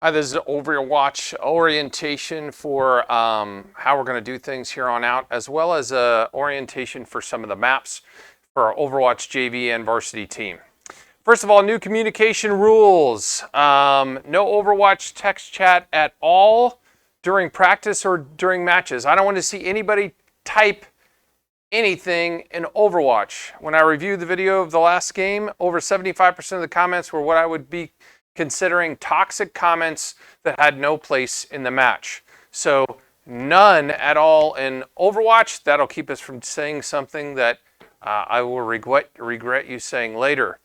Hi, this is Overwatch orientation for how we're going to do things here on out, as well as orientation for some of the maps for our Overwatch JV and varsity team. First of all, new communication rules. No Overwatch text chat at all during practice or during matches. I don't want to see anybody type anything in Overwatch. When I reviewed the video of the last game, over 75% of the comments were what I would be considering toxic comments that had no place in the match. So none at all in Overwatch. That'll keep us from saying something that I will regret you saying later.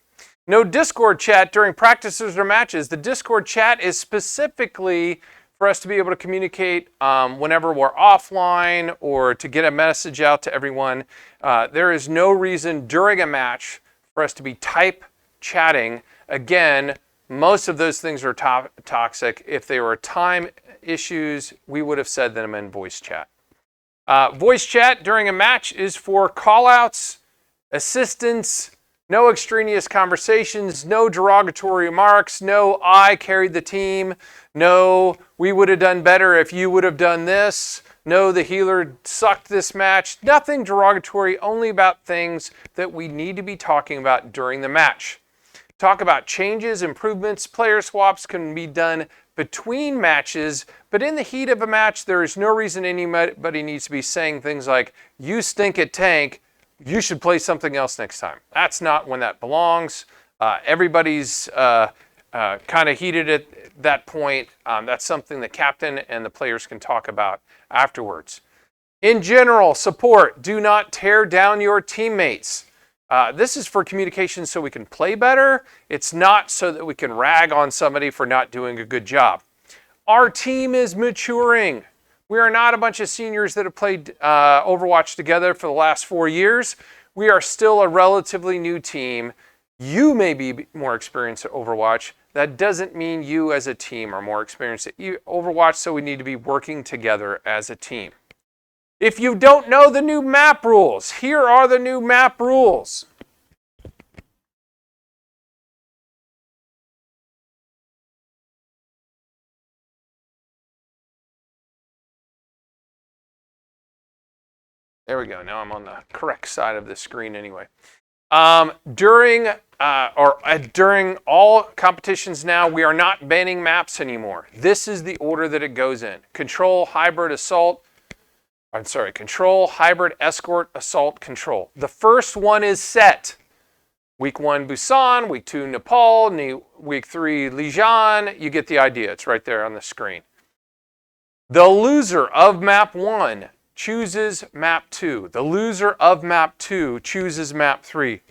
No Discord chat during practices or matches. The Discord chat is specifically for us to be able to communicate whenever we're offline or to get a message out to everyone. There is no reason during a match for us to be type chatting. Again, most of those things are toxic. If they were time issues, we would have said them in voice chat. Voice chat during a match is for callouts, assistance, no extraneous conversations, no derogatory remarks, no I carried the team, no we would have done better if you would have done this, no the healer sucked this match. Nothing derogatory, only about things that we need to be talking about during the match. Talk about changes, improvements, player swaps can be done between matches, but in the heat of a match, there is no reason anybody needs to be saying things like, you stink at tank, you should play something else next time. That's not when that belongs. Everybody's kind of heated at that point. That's something the captain and the players can talk about afterwards. In general, support, do not tear down your teammates. This is for communication so we can play better. It's not so that we can rag on somebody for not doing a good job. Our team is maturing. We are not a bunch of seniors that have played Overwatch together for the last 4 years. We are still a relatively new team. You may be more experienced at Overwatch. That doesn't mean you as a team are more experienced at Overwatch, so we need to be working together as a team. If you don't know the new map rules, here are the new map rules. There we go. Now I'm on the correct side of the screen anyway. During all competitions now, we are not banning maps anymore. This is the order that it goes in. Control, hybrid, assault. Control, hybrid, escort, assault, control. The first one is set. Week 1, Busan. Week 2, Nepal. Week 3, Lijian. You get the idea. It's right there on the screen. The loser of map 1 chooses map 2. The loser of map 2 chooses map 3.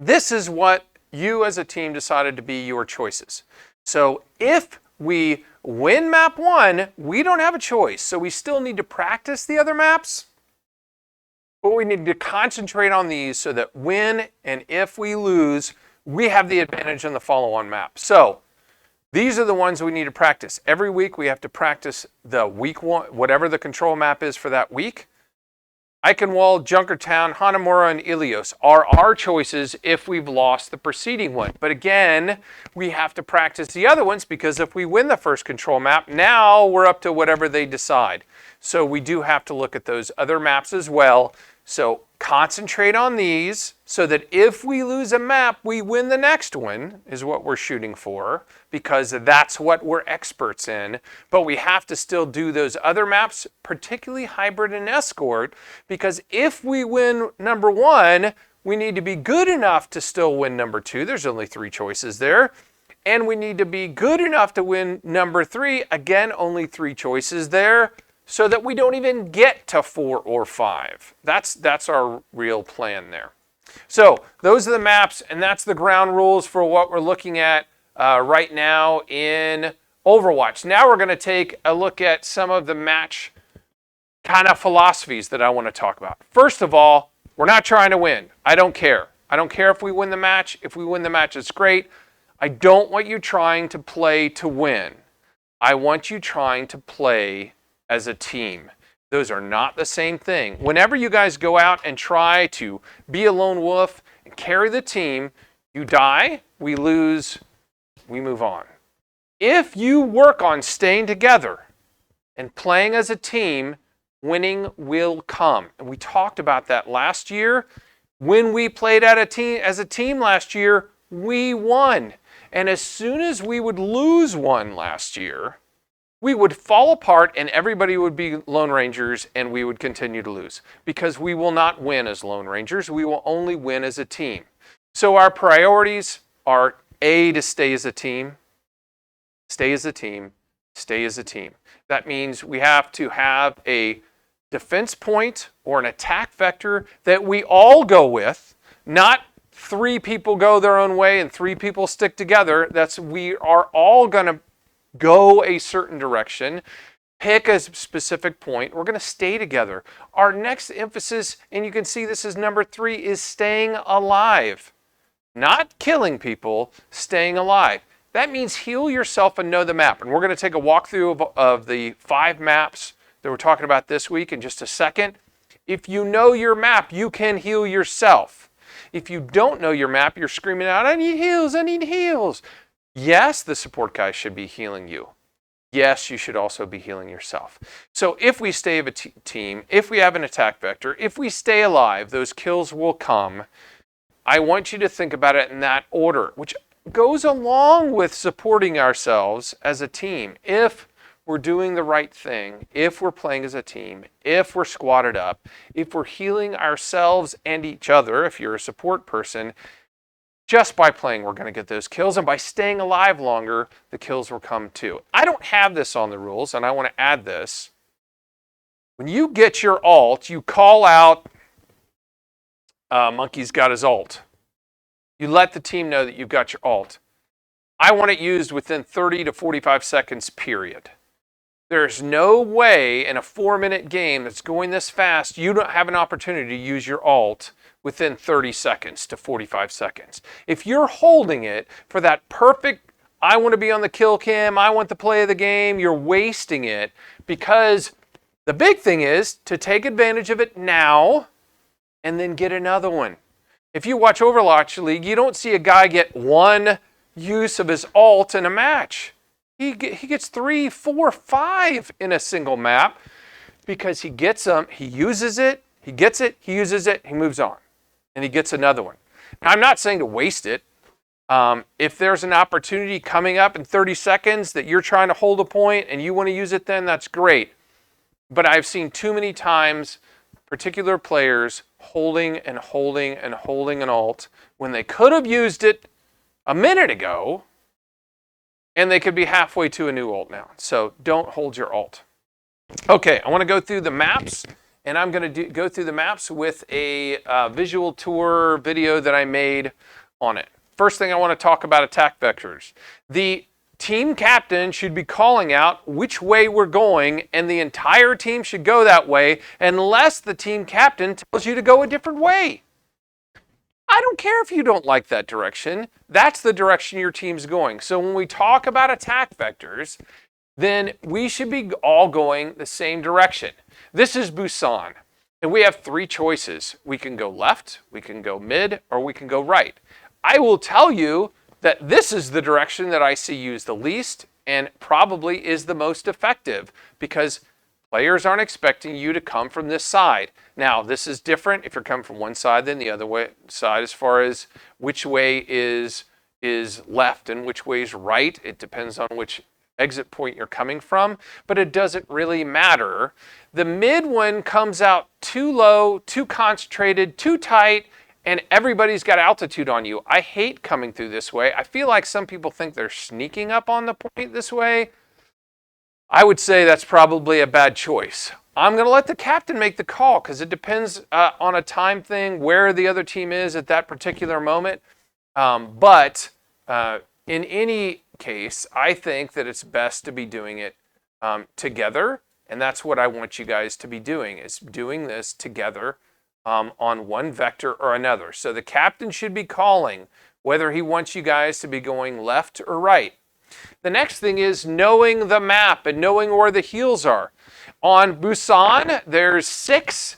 This is what you as a team decided to be your choices. So if we win map 1, we don't have a choice. So we still need to practice the other maps, but we need to concentrate on these so that when and if we lose, we have the advantage on the follow-on map. So these are the ones we need to practice. Every week we have to practice the week 1, whatever the control map is for that week. Eichenwald, Junkertown, Hanamura, and Ilios are our choices if we've lost the preceding one. But again, we have to practice the other ones because if we win the first control map, now we're up to whatever they decide. So we do have to look at those other maps as well. So concentrate on these so that if we lose a map, we win the next one is what we're shooting for because that's what we're experts in. But we have to still do those other maps, particularly hybrid and escort, because if we win number 1, we need to be good enough to still win number 2. There's only 3 choices there. And we need to be good enough to win number 3. Again, only 3 choices there. So that we don't even get to 4 or 5. That's our real plan there. So those are the maps, and that's the ground rules for what we're looking at right now in Overwatch. Now we're going to take a look at some of the match kind of philosophies that I want to talk about. First of all, we're not trying to win. I don't care. I don't care if we win the match. If we win the match, it's great. I don't want you trying to play to win. I want you trying to play as a team. Those are not the same thing. Whenever you guys go out and try to be a lone wolf and carry the team, you die, we lose, we move on. If you work on staying together and playing as a team, winning will come. And we talked about that last year. When we played as a team last year, we won. And as soon as we would lose one last year, we would fall apart and everybody would be Lone Rangers and we would continue to lose. Because we will not win as Lone Rangers. We will only win as a team. So our priorities are A, to stay as a team, stay as a team, stay as a team. That means we have to have a defense point or an attack vector that we all go with, not 3 people go their own way and 3 people stick together. We are all going to go a certain direction, pick a specific point. We're going to stay together. Our next emphasis, and you can see this is number 3, is staying alive. Not killing people, staying alive. That means heal yourself and know the map. And we're going to take a walkthrough of the 5 maps that we're talking about this week in just a second. If you know your map, you can heal yourself. If you don't know your map, you're screaming out, I need heals, I need heals. Yes, the support guy should be healing you. Yes, you should also be healing yourself. So if we stay as a team, if we have an attack vector, if we stay alive, those kills will come. I want you to think about it in that order, which goes along with supporting ourselves as a team. If we're doing the right thing, if we're playing as a team, if we're squatted up, if we're healing ourselves and each other, if you're a support person, just by playing, we're going to get those kills. And by staying alive longer, the kills will come too. I don't have this on the rules, and I want to add this. When you get your ult, you call out, Monkey's got his ult. You let the team know that you've got your ult. I want it used within 30 to 45 seconds, period. There's no way in a 4-minute game that's going this fast, you don't have an opportunity to use your ult within 30 seconds to 45 seconds. If you're holding it for that perfect, I want to be on the kill cam, I want the play of the game, you're wasting it, because the big thing is to take advantage of it now and then get another one. If you watch Overwatch League, you don't see a guy get 1 use of his ult in a match. He gets 3, 4, 5 in a single map because he gets them, he uses it, he gets it, he uses it, he moves on. And he gets another one. Now, I'm not saying to waste it. If there's an opportunity coming up in 30 seconds that you're trying to hold a point and you want to use it then, that's great. But I've seen too many times particular players holding and holding and holding an ult when they could have used it a minute ago and they could be halfway to a new ult now. So don't hold your ult. Okay, I want to go through the maps, and I'm going to go through the maps with a visual tour video that I made on it. First thing I want to talk about attack vectors. The team captain should be calling out which way we're going, and the entire team should go that way unless the team captain tells you to go a different way. I don't care if you don't like that direction. That's the direction your team's going. So when we talk about attack vectors, then we should be all going the same direction. This is Busan, and we have 3 choices. We can go left, we can go mid, or we can go right. I will tell you that this is the direction that I see used the least and probably is the most effective because players aren't expecting you to come from this side. Now, this is different if you're coming from one side than the other side as far as which way is left and which way is right. It depends on which exit point you're coming from, but it doesn't really matter. The mid one comes out too low, too concentrated, too tight, and everybody's got altitude on you. I hate coming through this way. I feel like some people think they're sneaking up on the point this way. I would say that's probably a bad choice. I'm going to let the captain make the call because it depends on a time thing, where the other team is at that particular moment. But in any case, I think that it's best to be doing it together. And that's what I want you guys to be doing, is doing this together on one vector or another. So the captain should be calling whether he wants you guys to be going left or right. The next thing is knowing the map and knowing where the heals are. On Busan, there's 6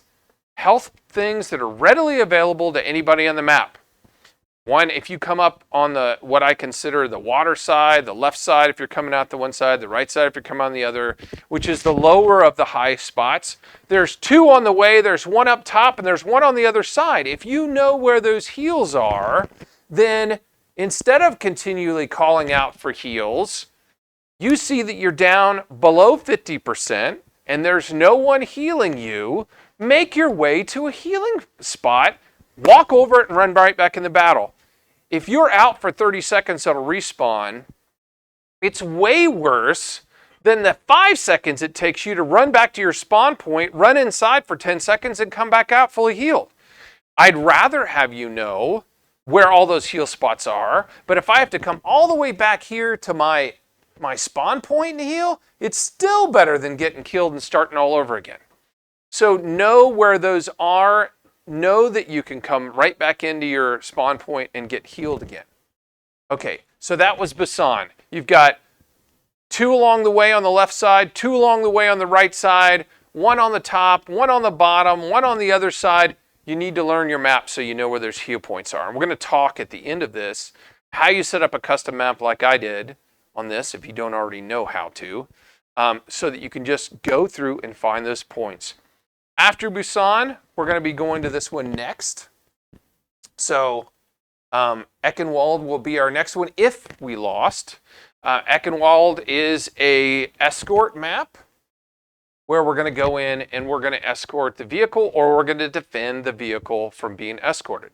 health things that are readily available to anybody on the map. One, if you come up on the what I consider the water side, the left side if you're coming out the one side, the right side if you're coming on the other, which is the lower of the high spots. There's two on the way, there's one up top, and there's one on the other side. If you know where those heals are, then instead of continually calling out for heals, you see that you're down below 50% and there's no one healing you, make your way to a healing spot, walk over it and run right back in the battle. If you're out for 30 seconds on a respawn, it's way worse than the 5 seconds it takes you to run back to your spawn point, run inside for 10 seconds, and come back out fully healed. I'd rather have you know where all those heal spots are, but if I have to come all the way back here to my spawn point and heal, it's still better than getting killed and starting all over again. So know where those are. Know that you can come right back into your spawn point and get healed again. Okay, so that was Basan. You've got two along the way on the left side, two along the way on the right side, one on the top, one on the bottom, one on the other side. You need to learn your map so you know where those heal points are. And we're going to talk at the end of this how you set up a custom map like I did on this, if you don't already know how to, so that you can just go through and find those points. After Busan, we're going to be going to this one next. So Eckenwald will be our next one if we lost. Eckenwald is a escort map where we're going to go in and we're going to escort the vehicle, or we're going to defend the vehicle from being escorted.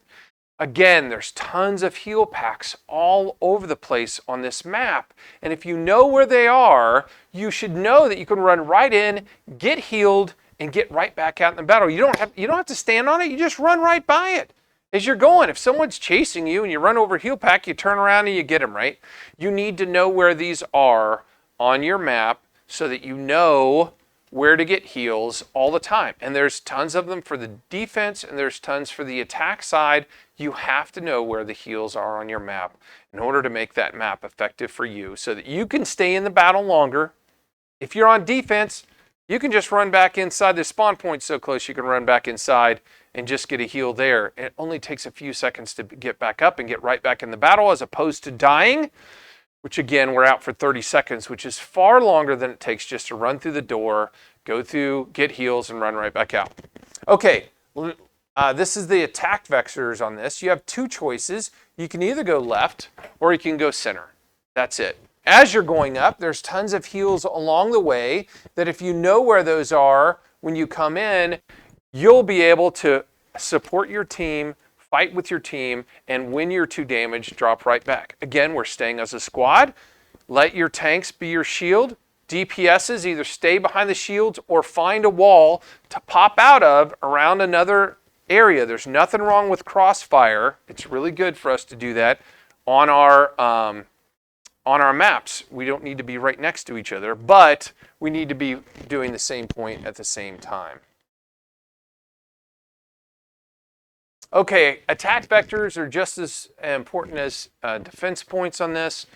Again, there's tons of heal packs all over the place on this map. And if you know where they are, you should know that you can run right in, get healed, and get right back out in the battle. You don't have to stand on it. You just run right by it as you're going. If someone's chasing you and you run over a heal pack, you turn around and you get them, right? You need to know where these are on your map so that you know where to get heals all the time. And there's tons of them for the defense and there's tons for the attack side. You have to know where the heals are on your map in order to make that map effective for you so that you can stay in the battle longer. If you're on defense, you can just run back inside. The spawn point so close you can run back inside and just get a heal there. It only takes a few seconds to get back up and get right back in the battle as opposed to dying, which again, we're out for 30 seconds, which is far longer than it takes just to run through the door, go through, get heals, and run right back out. Okay, this is the attack vectors on this. You have two choices. You can either go left or you can go center. That's it. As you're going up, there's tons of heals along the way that if you know where those are when you come in, you'll be able to support your team, fight with your team, and when you're too damaged, drop right back. Again, we're staying as a squad. Let your tanks be your shield. DPSs either stay behind the shields or find a wall to pop out of around another area. There's nothing wrong with crossfire. It's really good for us to do that on our maps. We don't need to be right next to each other, but we need to be doing the same point at the same time. Okay, attack vectors are just as important as defense points on this.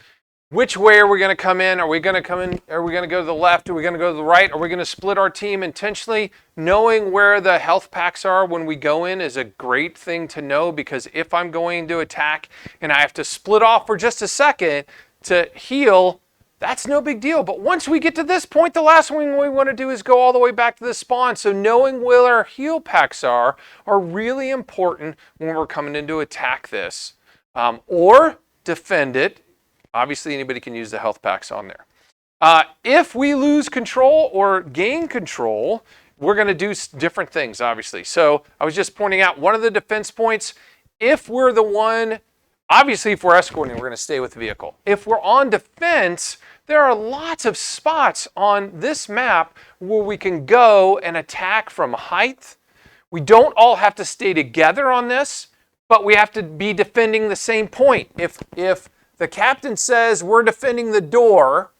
Which way are we going to come in? Are we going to come in? Are we going to go to the left? Are we going to go to the right? Are we going to split our team intentionally? Knowing where the health packs are when we go in is a great thing to know, because if I'm going to attack and I have to split off for just a second to heal, that's no big deal. But once we get to this point, the last thing we want to do is go all the way back to the spawn. So knowing where our heal packs are really important when we're coming in to attack this or defend it. Obviously, anybody can use the health packs on there. If we lose control or gain control, we're going to do different things, obviously. So I was just pointing out one of the defense points. If we're the one, obviously, if we're escorting, we're going to stay with the vehicle. If we're on defense, there are lots of spots on this map where we can go and attack from height. We don't all have to stay together on this, but we have to be defending the same point. If the captain says we're defending the door,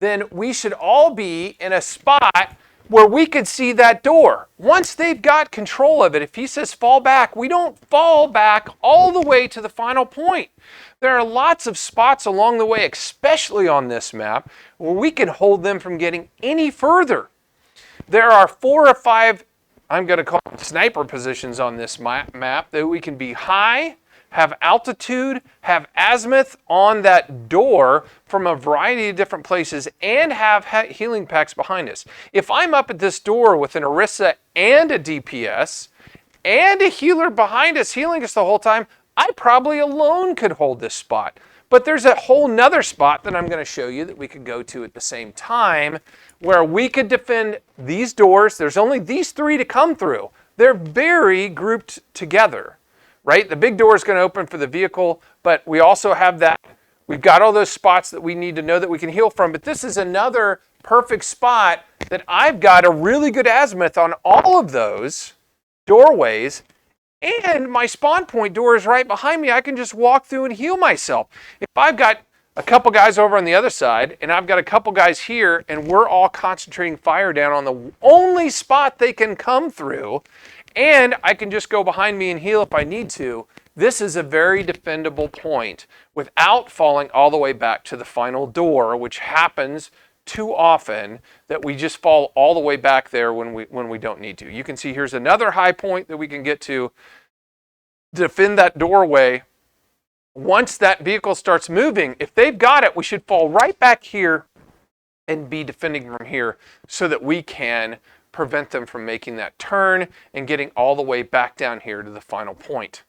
then we should all be in a spot where we could see that door. Once they've got control of it, if he says fall back, we don't fall back all the way to the final point. There are lots of spots along the way, especially on this map, where we can hold them from getting any further. There are 4 or 5, I'm going to call them sniper positions on this map that we can be high, have altitude, have azimuth on that door from a variety of different places, and have healing packs behind us. If I'm up at this door with an Orisa and a DPS, and a healer behind us healing us the whole time, I probably alone could hold this spot. But there's a whole nother spot that I'm going to show you that we could go to at the same time where we could defend these doors. There's only these three to come through. They're very grouped together, right? The big door is going to open for the vehicle, but we also have that. We've got all those spots that we need to know that we can heal from, but this is another perfect spot that I've got a really good azimuth on all of those doorways, and my spawn point door is right behind me. I can just walk through and heal myself. If I've got a couple guys over on the other side and I've got a couple guys here and we're all concentrating fire down on the only spot they can come through, and I can just go behind me and heal if I need to, this is a very defendable point without falling all the way back to the final door, which happens too often that we just fall all the way back there when we don't need to. You can see here's another high point that we can get to defend that doorway. Once that vehicle starts moving, if they've got it, we should fall right back here and be defending from here so that we can prevent them from making that turn and getting all the way back down here to the final point.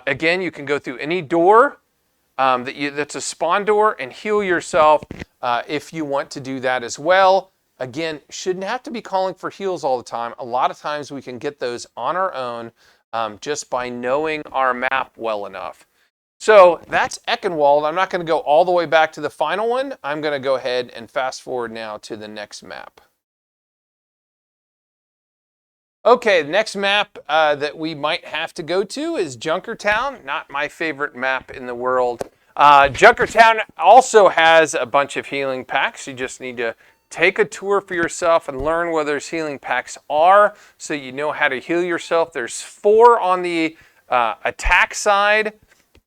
Again, you can go through any door that's a spawn door and heal yourself if you want to do that as well. Again, shouldn't have to be calling for heals all the time. A lot of times we can get those on our own just by knowing our map well enough. So that's Eckenwald. I'm not going to go all the way back to the final one. I'm going to go ahead and fast forward now to the next map. Okay, the next map that we might have to go to is Junkertown. Not my favorite map in the world. Junkertown also has a bunch of healing packs. You just need to take a tour for yourself and learn where those healing packs are so you know how to heal yourself. There's 4 on the attack side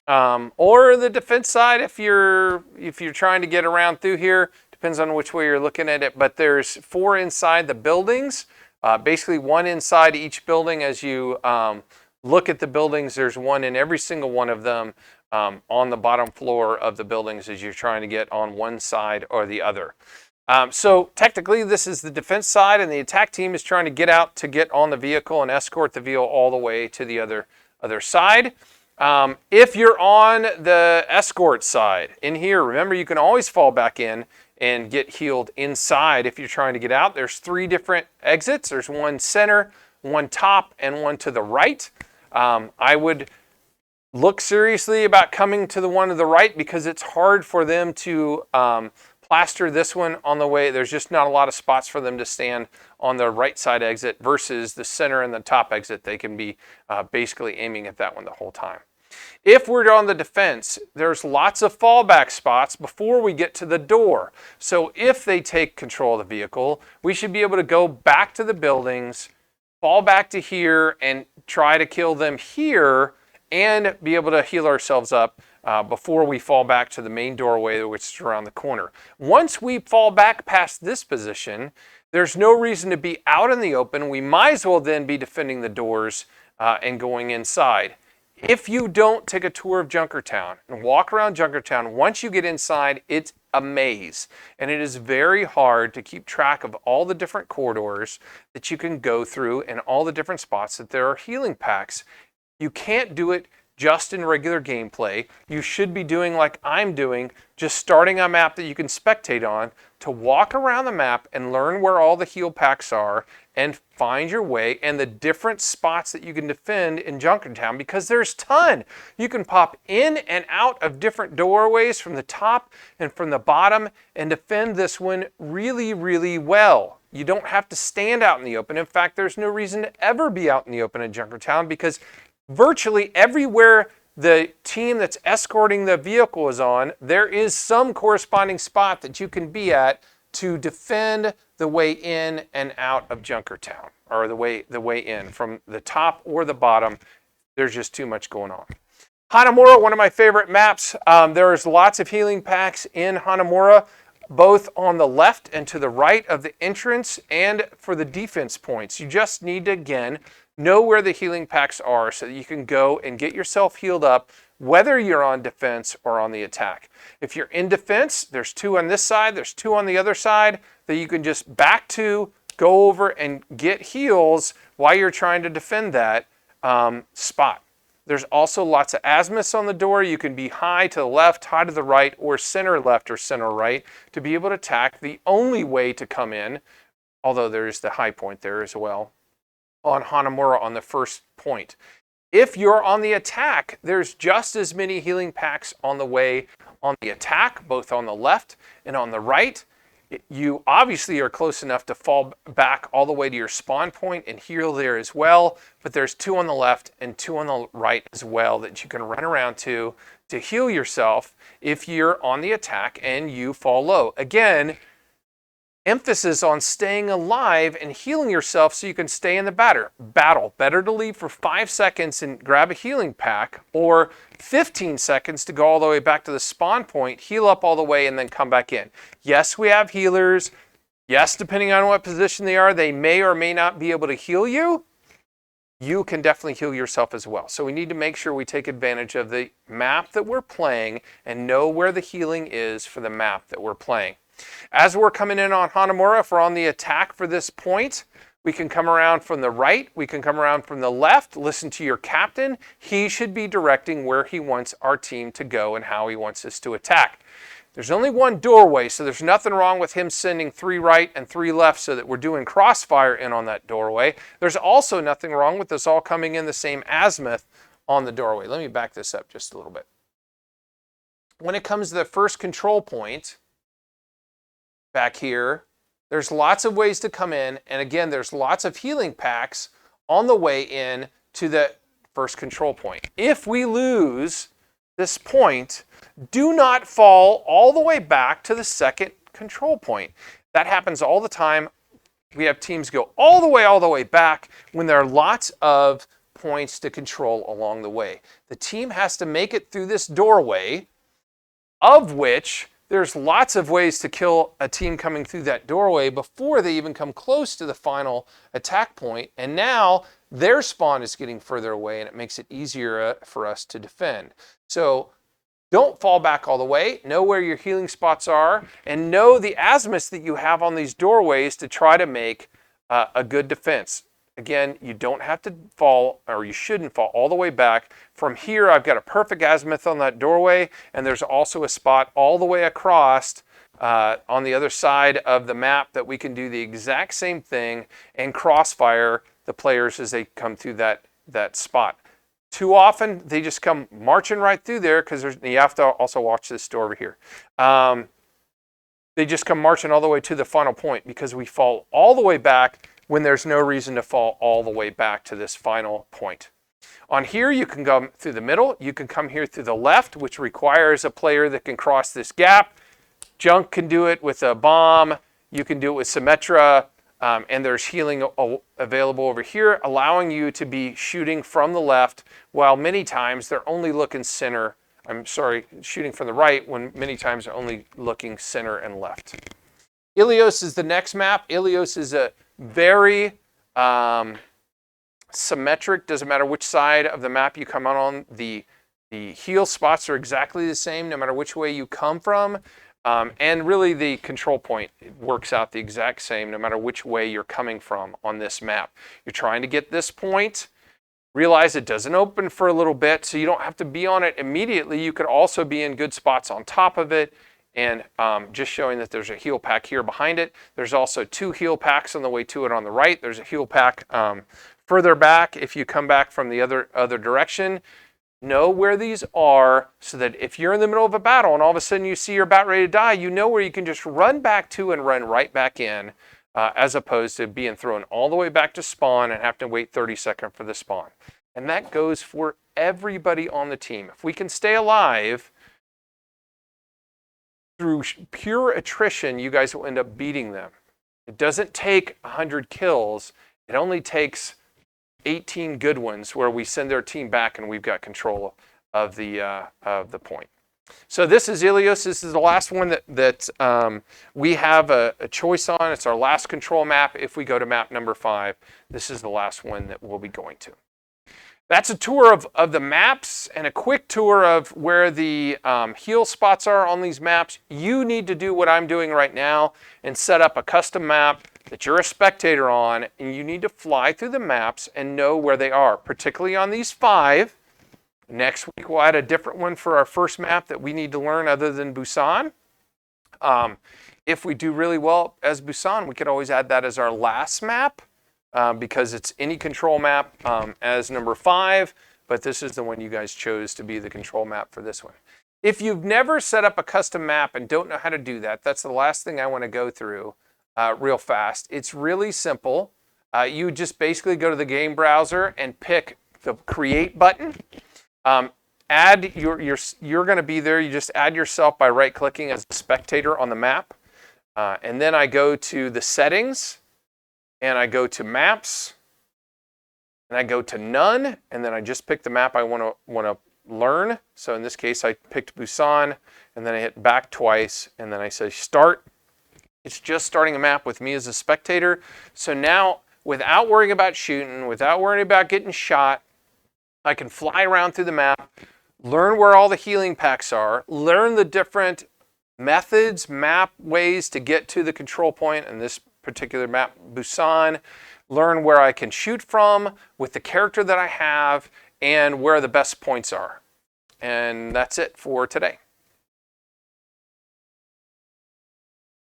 or the defense side if you're trying to get around through here. Depends on which way you're looking at it, but there's 4 inside the buildings. Basically 1 inside each building. As you look at the buildings, there's 1 in every single one of them on the bottom floor of the buildings as you're trying to get on one side or the other. So technically this is the defense side, and the attack team is trying to get out to get on the vehicle and escort the vehicle all the way to the other side. If you're on the escort side in here, remember you can always fall back in and get healed inside if you're trying to get out. There's 3 different exits. There's 1 center, 1 top, and 1 to the right. I would look seriously about coming to the one to the right because it's hard for them to plaster this one on the way. There's just not a lot of spots for them to stand on the right side exit versus the center and the top exit. They can be basically aiming at that one the whole time. If we're on the defense, there's lots of fallback spots before we get to the door. So if they take control of the vehicle, we should be able to go back to the buildings, fall back to here, and try to kill them here and be able to heal ourselves up before we fall back to the main doorway, which is around the corner. Once we fall back past this position, there's no reason to be out in the open. We might as well then be defending the doors and going inside. If you don't take a tour of Junkertown and walk around Junkertown, once you get inside, it's a maze. And it is very hard to keep track of all the different corridors that you can go through and all the different spots that there are healing packs. You can't do it just in regular gameplay. You should be doing like I'm doing, just starting a map that you can spectate on to walk around the map and learn where all the heal packs are and find your way and the different spots that you can defend in Junkertown, because there's a ton. You can pop in and out of different doorways from the top and from the bottom and defend this one really, really well. You don't have to stand out in the open. In fact, there's no reason to ever be out in the open in Junkertown because virtually everywhere the team that's escorting the vehicle is on, there is some corresponding spot that you can be at to defend the way in and out of Junkertown, or the way in from the top or the bottom. There's just too much going on. Hanamura, one of my favorite maps. There's lots of healing packs in Hanamura, both on the left and to the right of the entrance and for the defense points. You just need to, again, Know where the healing packs are so that you can go and get yourself healed up, whether you're on defense or on the attack. If you're in defense, there's 2 on this side, there's 2 on the other side that you can just back to, go over and get heals while you're trying to defend that spot. There's also lots of azimuths on the door. You can be high to the left, high to the right, or center left or center right to be able to attack. The only way to come in, although there's the high point there as well, on Hanamura on the first point. If you're on the attack, there's just as many healing packs on the way on the attack, both on the left and on the right. You obviously are close enough to fall back all the way to your spawn point and heal there as well, but there's 2 on the left and 2 on the right as well that you can run around to heal yourself if you're on the attack and you fall low. Again, emphasis on staying alive and healing yourself so you can stay in the battle. Better to leave for 5 seconds and grab a healing pack, or 15 seconds to go all the way back to the spawn point, heal up all the way, and then come back in. Yes, we have healers. Yes, depending on what position they are, they may or may not be able to heal you. You can definitely heal yourself as well. So we need to make sure we take advantage of the map that we're playing and know where the healing is for the map that we're playing. As we're coming in on Hanamura, if we're on the attack for this point, we can come around from the right, we can come around from the left, listen to your captain. He should be directing where he wants our team to go and how he wants us to attack. There's only one doorway, so there's nothing wrong with him sending 3 right and 3 left so that we're doing crossfire in on that doorway. There's also nothing wrong with us all coming in the same azimuth on the doorway. Let me back this up just a little bit. When it comes to the first control point, back here, there's lots of ways to come in, and again, there's lots of healing packs on the way in to the first control point. If we lose this point, do not fall all the way back to the second control point. That happens all the time. We have teams go all the way back when there are lots of points to control along the way. The team has to make it through this doorway, of which there's lots of ways to kill a team coming through that doorway before they even come close to the final attack point. And now their spawn is getting further away and it makes it easier for us to defend. So don't fall back all the way. Know where your healing spots are and know the azimuths that you have on these doorways to try to make a good defense. Again, you don't have to fall, or you shouldn't fall all the way back. From here, I've got a perfect azimuth on that doorway, and there's also a spot all the way across on the other side of the map that we can do the exact same thing and crossfire the players as they come through that spot. Too often, they just come marching right through there because you have to also watch this door over here. They just come marching all the way to the final point because we fall all the way back when there's no reason to fall all the way back to this final point. On here, you can come through the middle. You can come here through the left, which requires a player that can cross this gap. Junk can do it with a bomb. You can do it with Symmetra. And there's healing available over here, allowing you to be shooting from the left, while many times they're only looking center. Shooting from the right, when many times they're only looking center and left. Ilios is the next map. Ilios is a very symmetric. Doesn't matter which side of the map you come out on. The heal spots are exactly the same no matter which way you come from. And really the control point works out the exact same no matter which way you're coming from on this map. You're trying to get this point. Realize it doesn't open for a little bit, so you don't have to be on it immediately. You could also be in good spots on top of it. And just showing that there's a heal pack here behind it. There's also 2 heal packs on the way to it on the right. There's a heal pack further back if you come back from the other direction. Know where these are so that if you're in the middle of a battle and all of a sudden you see you're about ready to die, you know where you can just run back to and run right back in, as opposed to being thrown all the way back to spawn and have to wait 30 seconds for the spawn. And that goes for everybody on the team. If we can stay alive, through pure attrition, you guys will end up beating them. It doesn't take 100 kills. It only takes 18 good ones where we send their team back and we've got control of the point. So this is Ilios. This is the last one that we have a choice on. It's our last control map. If we go to map number 5, this is the last one that we'll be going to. That's a tour of the maps and a quick tour of where the heal spots are on these maps. You need to do what I'm doing right now and set up a custom map that you're a spectator on, and you need to fly through the maps and know where they are, particularly on these 5. Next week, we'll add a different one for our first map that we need to learn other than Busan. If we do really well as Busan, we could always add that as our last map because it's any control map as number 5, but this is the one you guys chose to be the control map for this one. If you've never set up a custom map and don't know how to do that, that's the last thing I want to go through real fast. It's really simple. You just basically go to the game browser and pick the create button. Add you're going to be there. You just add yourself by right-clicking as a spectator on the map. And then I go to the settings, and I go to maps, and I go to none, and then I just pick the map I want to learn. So in this case, I picked Busan, and then I hit back twice, and then I say start. It's just starting a map with me as a spectator. So now, without worrying about shooting, without worrying about getting shot, I can fly around through the map, learn where all the healing packs are, learn the different methods, map ways to get to the control point in this particular map, Busan, learn where I can shoot from with the character that I have and where the best points are. And that's it for today.